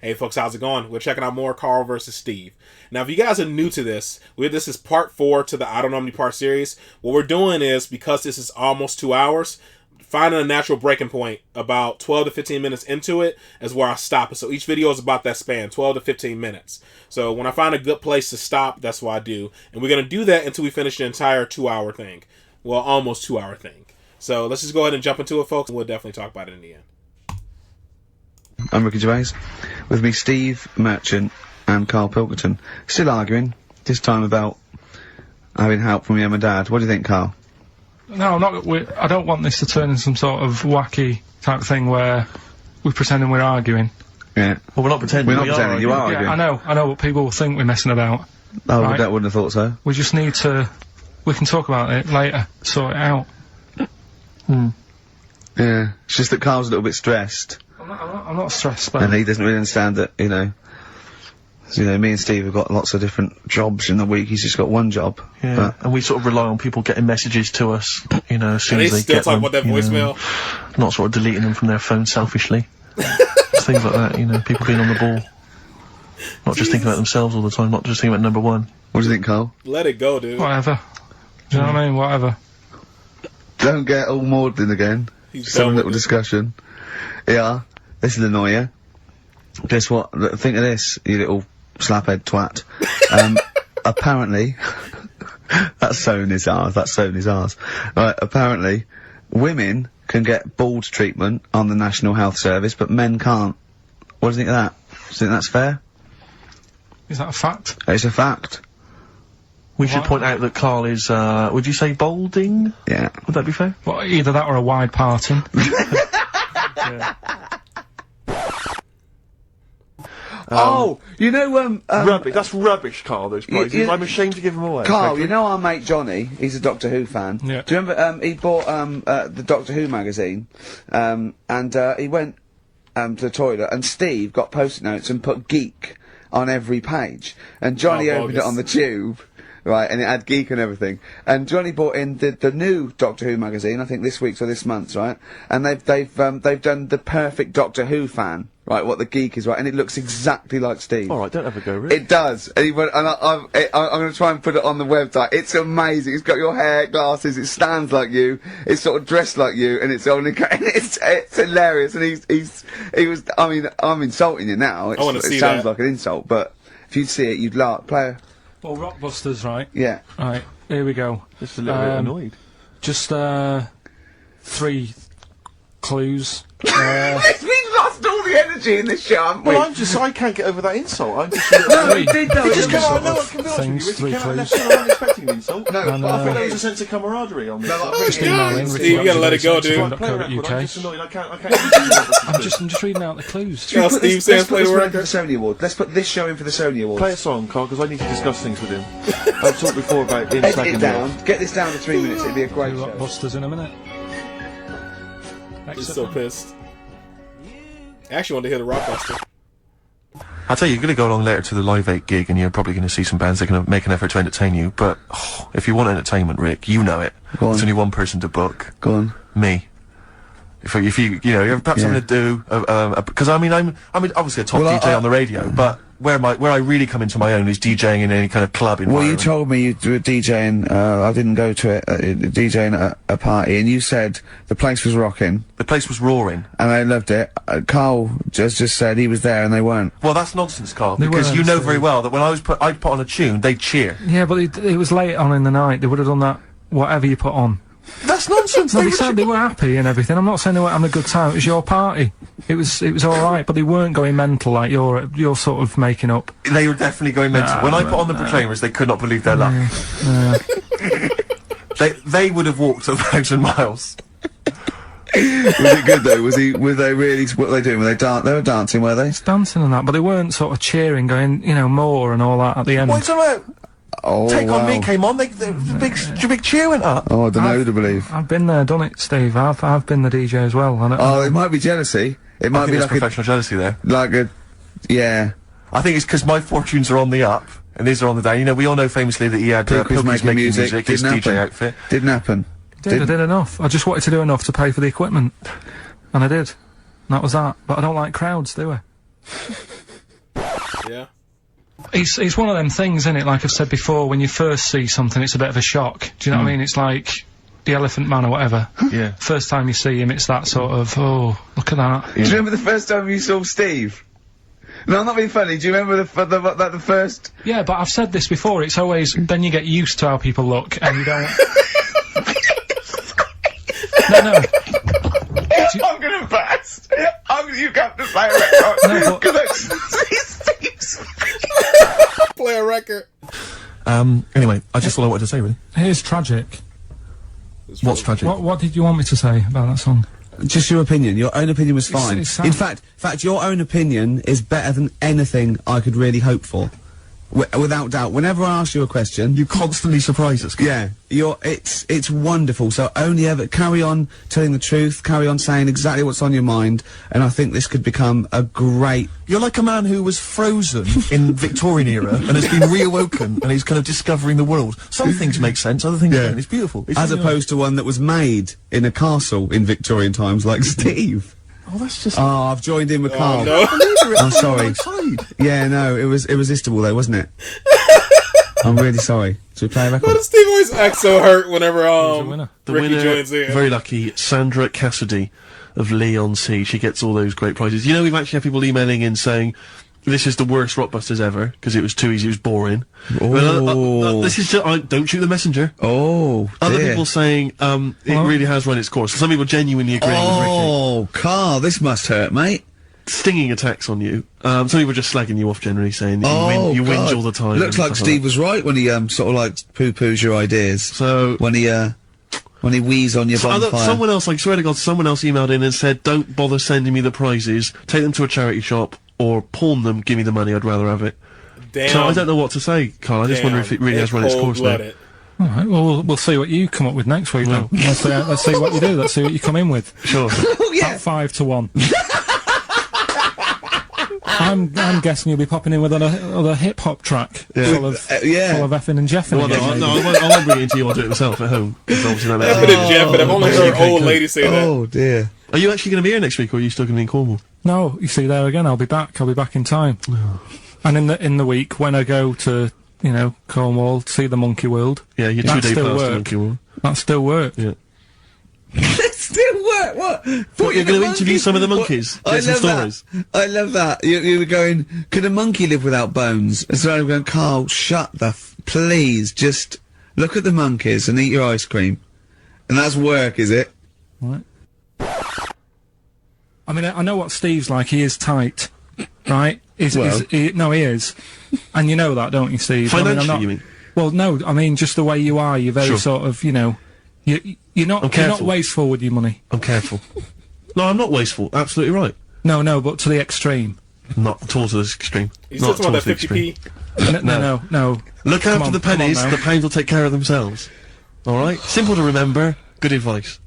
Hey folks, how's it going? We're checking out more Carl versus Steve. Now, if you guys are new to this, this is part 4 to the I don't know how many part series. What we're doing is, because this is almost 2 hours, finding a natural breaking point about 12 to 15 minutes into it is where I stop it. So each video is about that span, 12 to 15 minutes. So when I find a good place to stop, that's what I do. And we're going to do that until we finish the entire 2-hour thing. Well, almost 2-hour thing. So let's just go ahead and jump into it, folks, and we'll definitely talk about it in the end. I'm Ricky Gervais. With me, Steve Merchant and Carl Pilkington. Still arguing, this time about having help from your mum and dad. What do you think, Carl? No, I don't want this to turn into some sort of wacky type thing where we're pretending we're arguing. Yeah. Well, we're not pretending. We're not pretending. You are arguing. Yeah, I know, but people will think we're messing about. Oh, right? I wouldn't have thought so. We just need to... We can talk about it later, sort it out. Yeah. It's just that Carl's a little bit stressed. I'm not stressed, but... And he doesn't really understand that, you know, me and Steve have got lots of different jobs in the week. He's just got one job. Yeah, but and we sort of rely on people getting messages to us, you know, as soon as they get them. Still talk about that voicemail? Not sort of deleting them from their phone selfishly. Things like that, you know, people being on the ball. Not just thinking about themselves all the time, not just thinking about number one. What do you think, Carl? Let it go, dude. Whatever. Do you know what I mean? Whatever. Don't get all maudlin again. Just have a little discussion. Yeah, this will annoy you. Guess what? Think of this, you little slaphead twat. Apparently, that's so in his arse, Right, apparently, women can get bald treatment on the National Health Service, but men can't. What do you think of that? Do you think that's fair? Is that a fact? It's a fact. We should point out that Carl is, would you say balding? Yeah. Would that be fair? Well, either that or a wide parting. Yeah. Oh, you know, rubbish. That's rubbish, Carl, those prizes. I'm ashamed to give them away. Carl, you know our mate Johnny? He's a Doctor Who fan. Yeah. Do you remember, he bought, the Doctor Who magazine, and he went, to the toilet, and Steve got post-it notes and put geek on every page. And Johnny opened it on the tube, right, and it had geek and everything. And Johnny bought in the new Doctor Who magazine, I think this week's or this month's, right? And they've done the perfect Doctor Who fan, right, what the geek is, right, and it looks exactly like Steve. Alright, don't have a go, Rick. It does. And he went, and I'm gonna try and put it on the website. It's amazing. It's got your hair, glasses, it stands like you, it's sort of dressed like you, and it's only, it's hilarious, and he was, I mean, I'm insulting you now. I wanna see it sounds that. like an insult, but if you'd see it, you'd laugh. Play Well, Rockbusters, right? Yeah. Right, here we go. Just a little bit annoyed. Just, 3 clues. We've lost all the energy in this show, haven't we? Well, I can't get over that insult. I'm just... No, we did know. Just come on, no, I Things, can be honest with you. three Ricky, clues. I wasn't expecting an insult. No, I thought there was a sense of camaraderie on this. Just email in, Steve, you gotta let it go, dude. I'm just annoyed. I can't I'm just reading out the clues. Yeah, Steve Sands play the for the record. Sony Awards. Let's put this show in for the Sony Awards. Play a song, Carl, because I need to discuss things with him. I've talked before about him Edit slagging it me down. off. Get this down to 3 minutes. It'd be a great show. Rockbusters in a minute. He's so pissed. I actually wanted to hear the Rockbuster. I'll tell you, you're going to go along later to the Live 8 gig and you're probably going to see some bands that are going to make an effort to entertain you, but if you want entertainment, Rick, you know it. There's only one person to book. Go on. Me. If you you're perhaps having to do, because I mean, I'm obviously a top DJ on the radio, but where I really come into my own is DJing in any kind of club environment. Well, you told me you were DJing, I didn't go to it, DJing at a party, and you said the place was rocking. The place was roaring. And they loved it. Carl just said he was there and they weren't. Well, that's nonsense, Carl, because you know very well that when I'd put on a tune, they'd cheer. Yeah, but it was late on in the night. They would have done that, whatever you put on. That's nonsense. No, they said they were happy and everything. I'm not saying they were having a good time. It was your party. It was all right, but they weren't going mental like you're sort of making up. They were definitely going mental. When I put on the Proclaimers, they could not believe their luck. They would have walked 1,000 miles. Was it good though? Were they really, what were they doing? They were dancing, were they? Dancing and that, but they weren't sort of cheering, going, you know, more and all that at the end. What's about? Oh, Take On Me came on, the big cheer went up. Oh, I don't know who to believe. I've been there, done it, Steve. I've been the DJ as well. Oh, it might be jealousy. It might be like professional jealousy there. Yeah. I think it's because my fortunes are on the up, and these are on the down. You know, we all know famously that he had Pilkey's making music, his DJ outfit. Didn't happen. I did enough. I just wanted to do enough to pay for the equipment. And I did. And that was that. But I don't like crowds, do I? Yeah. It's one of them things, isn't it? Like I've said before, when you first see something, it's a bit of a shock. Do you know what I mean? It's like the Elephant Man or whatever. Yeah. First time you see him, it's that sort of, oh, look at that. Do you remember the first time you saw Steve? No, I'm not being funny. Do you remember the first? Yeah, but I've said this before. It's always then you get used to how people look, and you don't. No. I'm gonna burst. You have to play a record. No, but Play a record. Anyway, I just all I wanted to say, really. Here's tragic. What's tragic? What did you want me to say about that song? just your opinion. Your own opinion was fine. In fact, your own opinion is better than anything I could really hope for. Without doubt. Whenever I ask you a question, you constantly surprise us. Yeah, it's wonderful. So only ever carry on telling the truth, carry on saying exactly what's on your mind, and I think this could become a great. You're like a man who was frozen in Victorian era and has been reawoken and he's kind of discovering the world. Some things make sense, other things don't. It's beautiful. It's as opposed to one that was made in a castle in Victorian times, like Steve. Oh, that's just. Oh, I've joined in with Carl. No. I'm sorry. Yeah, no, it was irresistible though, wasn't it? I'm really sorry. Should we play a record? Why does Steve always act so hurt whenever the Ricky winner, joins in? very lucky, Sandra Cassidy of Leon C. She gets all those great prizes. You know, we've actually had people emailing in saying this is the worst Rockbusters ever because it was too easy, it was boring. Oh. This is just, don't shoot the messenger. Oh, Other dear. people saying it really has run its course. Some people genuinely agreeing with Ricky. Oh, Carl, this must hurt, mate. Stinging attacks on you. Some people just slagging you off generally, saying that you whinge all the time. Looks like Steve was right when he sort of like poo-poos your ideas. So when he wheezes on your bonfire. Someone else, I swear to God, someone else emailed in and said, "Don't bother sending me the prizes. Take them to a charity shop or pawn them. Give me the money. I'd rather have it." Damn. So I don't know what to say, Carl. I just wonder if it really has run its course now. All right, well, we'll see what you come up with next week. Then. Let's see what you do. Let's see what you come in with. Sure. Oh, yeah. About 5 to 1. I'm guessing you'll be popping in with another hip hop track full of effing and jeffing. Well, I won't bring it into you. I'll do it myself at home. Obviously Effing and jeffing. I've only heard old ladies say that. Oh dear. Are you actually going to be here next week, or are you still going to be in Cornwall? No, you see there again. I'll be back. I'll be back in time. And in the week when I go to Cornwall, see the Monkey World. Yeah, your 2-day pass to Monkey World. That still work. Yeah. Still work. What? What, you're going to interview some of the monkeys? Get some stories. I love that. You were going, could a monkey live without bones? And so I'm going, Carl, shut the please, just look at the monkeys and eat your ice cream. And that's work, is it? Right. I mean, I know what Steve's like. He is tight, right? He is. And you know that, don't you, Steve? Financially, you mean? Well, no, I mean, just the way you are. You're very sort of, You're not wasteful with your money. I'm careful. No, I'm not wasteful. Absolutely right. No, but to the extreme. Not at all to this extreme. You still talking about that 50p? No. Look after the pennies, the pounds will take care of themselves. Alright? Simple to remember, good advice.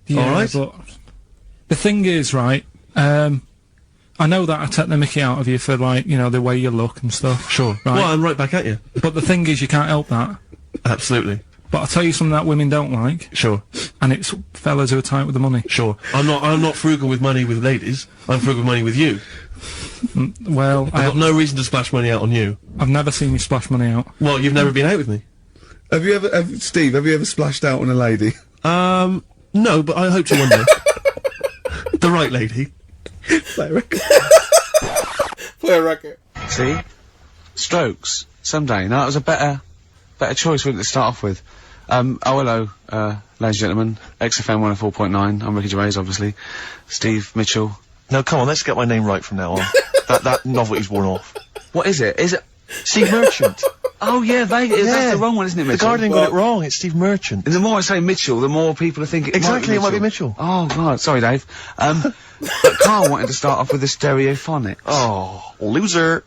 Yeah, alright? But the thing is, right, I know that I take the mickey out of you for, like, the way you look and stuff. Sure. Right? Well, I'm right back at you. But the thing is, you can't help that. Absolutely. But I'll tell you something that women don't like. Sure. And it's fellas who are tight with the money. Sure. I'm not frugal with money with ladies. I'm frugal with money with you. Well, I've got no reason to splash money out on you. I've never seen you splash money out. Well, you've never been out with me. Steve, have you ever splashed out on a lady? No, but I hope to one day. The right lady. Play a record. Play a record. See? Strokes. Someday. No, that was a better choice, wouldn't it, to start off with? Hello, ladies and gentlemen. XFM 104.9. I'm Ricky Gervais, obviously. Steve Mitchell. No, come on, let's get my name right from now on. that novelty's worn off. What is it? Is it Steve Merchant. Oh, yeah, that's the wrong one, isn't it, Mitchell? The Guardian got it wrong, it's Steve Merchant. And the more I say Mitchell, the more people are thinking Exactly, it might be Mitchell. Oh, God, sorry, Dave. But Carl wanted to start off with the Stereophonics. Oh, loser.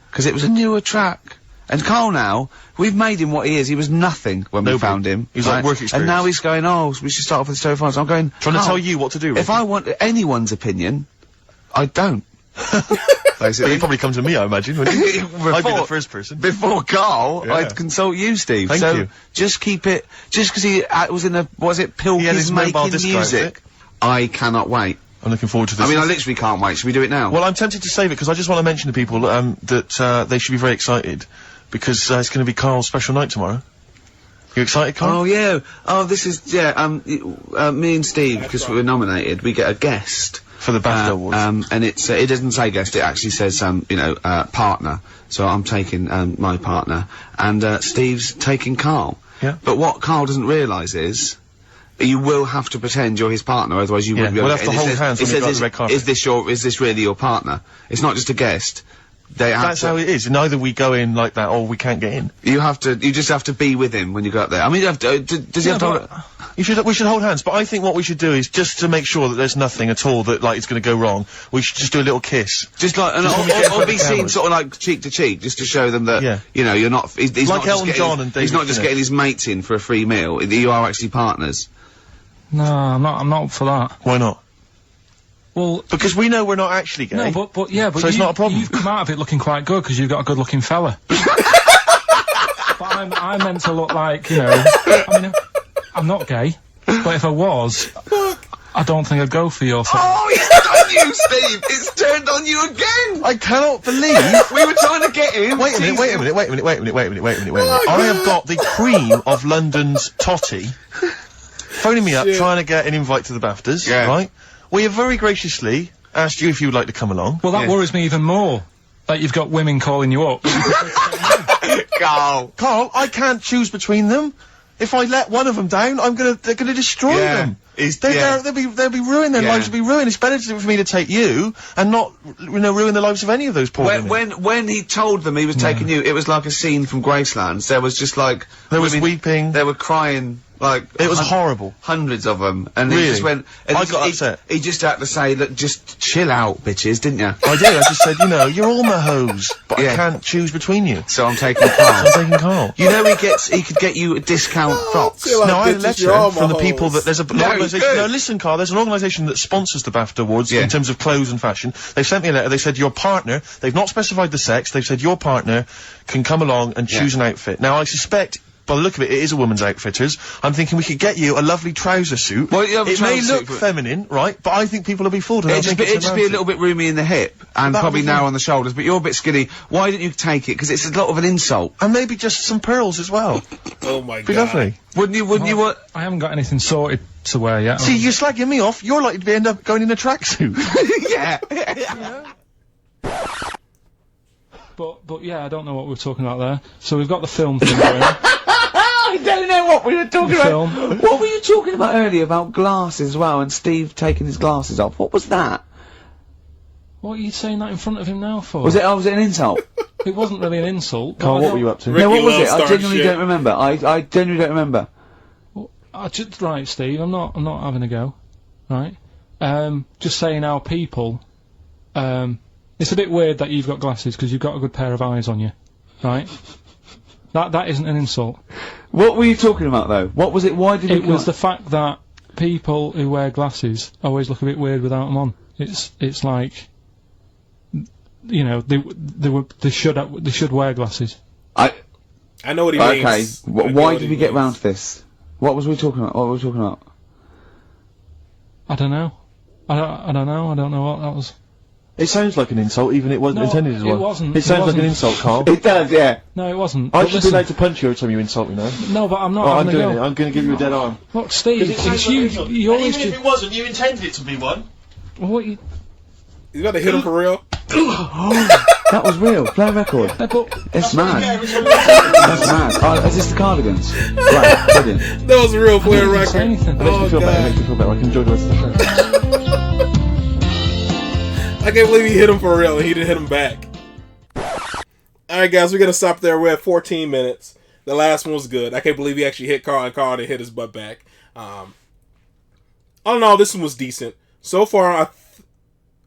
Because it was a newer track. And Carl now, we've made him what he is. He was nothing when we found him. He's like work experience. And now he's going, we should start off with the Stereophonics. I'm going, trying to tell you what to do, Ricky. If I want anyone's opinion, I don't. Basically. You'd probably come to me, I imagine, wouldn't you? I'd be the first person. Before Carl, I'd consult you, Steve. Thank you. Just keep it, just because he was in a, Pilkey's making music. I cannot wait. I'm looking forward to this. I mean, I literally can't wait. Should we do it now? Well, I'm tempted to save it because I just want to mention to people that they should be very excited because it's going to be Carl's special night tomorrow. You excited, Carl? Oh yeah. Oh, this is me and Steve, because we were nominated, we get a guest for the BAFTA Awards. And it's it doesn't say guest, it actually says partner. So I'm taking my partner, and Steve's taking Carl. Yeah. But what Carl doesn't realise is, you will have to pretend you're his partner, otherwise you wouldn't be able we'll have to hold hands when we go on the red carpet. Is this really your partner? It's not just a guest. That's how it is. And either we go in like that, or we can't get in. You just have to be with him when you go up there. I mean, does he have to? We should hold hands, but I think what we should do is, just to make sure that there's nothing at all that, like, it's gonna go wrong, we should just do a little kiss. Just like, or be seen sort of like cheek to cheek, just to show them that, you know, you're not, he's like not Elton John and David he's not just getting his mates in for a free meal, you are actually partners. No, I'm not up for that. Why not? Well, because we know we're not actually gay. No, but so it's not a problem. You've come out of it looking quite good because you've got a good-looking fella. But I'm meant to look like, you know. I mean, I'm not gay, but if I was, I don't think I'd go for your thing. Oh, it's done you, Steve! It's turned on you again! I cannot believe we were trying to get in. Wait a minute. I have got the cream of London's totty phoning me up, trying to get an invite to the BAFTAs, right? We have very graciously asked you if you would like to come along. Well, that worries me even more. That you've got women calling you up. Carl, I can't choose between them. If I let one of them down, they're gonna destroy them. They'll be ruined. Their lives will be ruined. It's better for me to take you and not, ruin the lives of any of those poor women. When he told them he was taking you, it was like a scene from Graceland. There was just like there was weeping. They were crying. Like, it was horrible. Hundreds of them. And really? He just went, and I got upset. He just had to say, look, just chill out, bitches, didn't you? I did. I just said, you're all my hoes, but I can't choose between you. So I'm taking Carl. I'm taking Carl. You know he could get you a discount Fox. No, I had a letter from the people that there's an organisation. No, listen, Carl, there's an organisation that sponsors the BAFTA Awards in terms of clothes and fashion. They sent me a letter. They said your partner. They've not specified the sex. They've said your partner can come along and choose an outfit. Now I suspect, by the look of it, it is a woman's outfitters. I'm thinking we could get you a lovely trouser suit. Well, it may look feminine, right? But I think people will be fooled. It'd just be a little bit roomy in the hip and probably narrow on the shoulders. But you're a bit skinny. Why didn't you take it? Because it's a lot of an insult. And maybe just some pearls as well. Oh my god. Be lovely. Wouldn't you? I haven't got anything sorted to wear yet. See, you're slagging me off. You're likely to end up going in a tracksuit. Yeah. But yeah, I don't know what we were talking about there. So we've got the film thing going on. I don't know what we were talking about. Film. What were you talking about earlier about glasses as well, and Steve taking his glasses off? What was that? What are you saying that in front of him now for? Was it an insult? It wasn't really an insult. Carl, what were you up to? No, what was it? I genuinely don't remember. I genuinely don't remember. Well, right, Steve, I'm not having a go. Right? Just saying our people, it's a bit weird that you've got glasses because you've got a good pair of eyes on you. Right? That isn't an insult. What were you talking about though? What was it? Why did it was the fact that people who wear glasses always look a bit weird without them on. It's like, they should wear glasses. I know what he means. Okay. Why did we get round to this? What was we talking about? I don't know. I don't know. I don't know what that was. It sounds like an insult, even it wasn't intended as one. It wasn't. It sounds like an insult, Carl. It does, yeah. No, it wasn't. I should be allowed to punch you every time you insult me now. No, but I'm not. I'm doing it. I'm going to give you a dead arm. Look, Steve, it's you. You always even if it wasn't, you intended it to be one. What you? You got to hit him for real. That was real. Play a record. It's mad. That's mad. Is this the Cardigans? Right, brilliant. That was a real player record. It makes me feel better. I can enjoy the rest of the show. I can't believe he hit him for real and he didn't hit him back. Alright guys, we're gonna stop there. We're at 14 minutes. The last one was good. I can't believe he actually hit Carl and Carl didn't hit his butt back. All in all, this one was decent. So far, I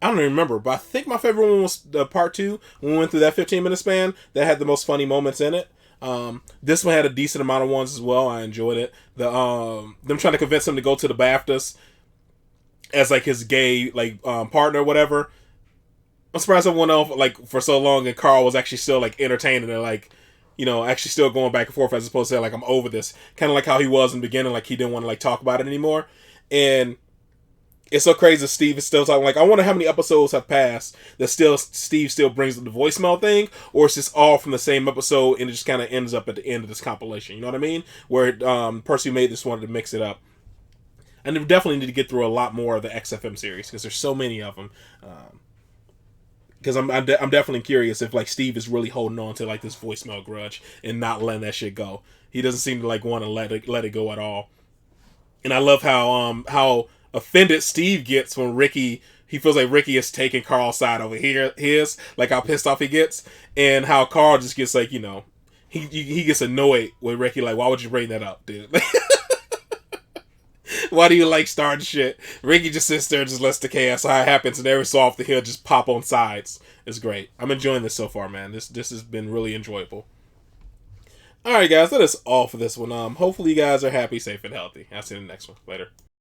don't even remember, but I think my favorite one was part 2, when we went through that 15-minute span that had the most funny moments in it. This one had a decent amount of ones as well. I enjoyed it. Them trying to convince him to go to the BAFTAs as like his gay partner or whatever. I'm surprised it went off for so long and Carl was actually still entertaining and actually still going back and forth as opposed to saying I'm over this. Kind of like how he was in the beginning, he didn't want to talk about it anymore. And it's so crazy. Steve is still talking. Like, I wonder how many episodes have passed that Steve still brings up the voicemail thing, or it's just all from the same episode and it just kind of ends up at the end of this compilation. You know what I mean? Where the person who made this wanted to mix it up. And we definitely need to get through a lot more of the XFM series because there's so many of them. Because I'm definitely curious if like Steve is really holding on to like this voicemail grudge and not letting that shit go. He doesn't seem to like want to let it go at all. And I love how offended Steve gets when he feels like Ricky is taking Carl's side over his, like how pissed off he gets, and how Carl just gets like, you know, he gets annoyed with Ricky, like, why would you bring that up, dude? Why do you like starting shit? Ricky just sits there and just lets the chaos happens, and every so often he'll just pop on sides. It's great. I'm enjoying this so far, man. This has been really enjoyable. Alright guys, that is all for this one. Hopefully you guys are happy, safe, and healthy. I'll see you in the next one. Later.